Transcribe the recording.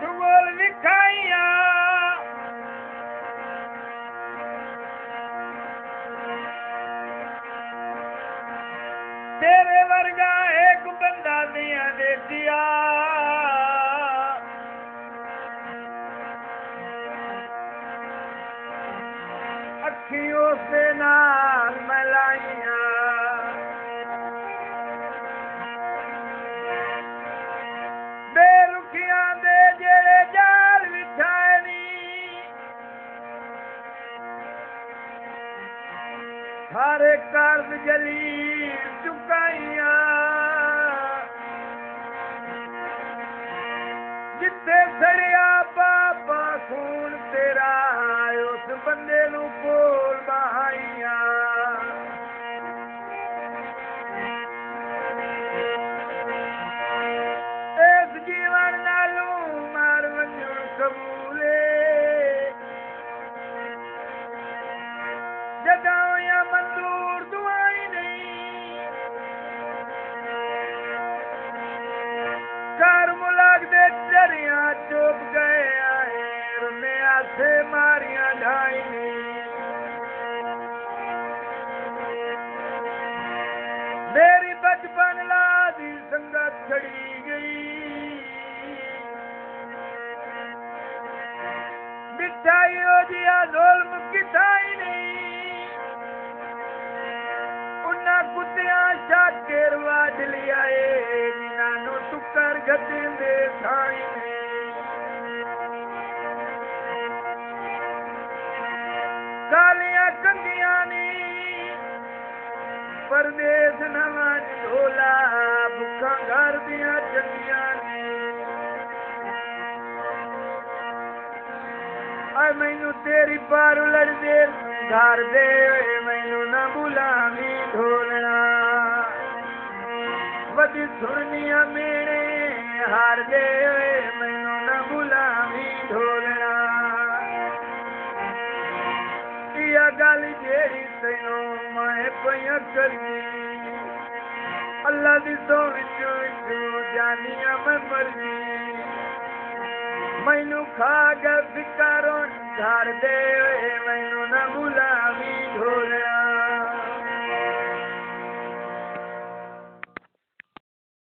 दुगोल विखाइया तेरे वर्गा एक बंदा दिया दे दिया अखियों से नाल मलाइया बेरुखिया दे जेड़े जाल विछानी सारे कर्ज जली चुकाइया जिथे सड़िया पापा खून तेरा उस बंदे नू कोल बहाइया इस जीवन नालू मार वंजन कबूले जदां या मंजूर दुआई नहीं कर मुलाक दे चरिया चुप गए आए रुने आसे मारिया ढाई मेरी बचपन लादी संगत छड़ी गई मिठाई हो जिया ज़ुल्म किताई नहीं उन्ना कुत्तियां शाकेर वाज लिया जिन्हां टुकर गतिंदे थाई ने कालियां कंदियां नी परदेस नवां ढोला भुखा घर दियां चंगियां नी आ मैनू तेरी पार लड़ दे घर दे मैनू न बुलावी ढोलना वदी सुनिया मेरे हार दे मैनू न बुलावी ढोलना या गल जेड़ी तैनू मैं पया करनी अल्लाह दी सौ विचों जानिया मैं मरनी मैनू खा के फिकारों झाड़ दे मैनू न बुलावी ढोलना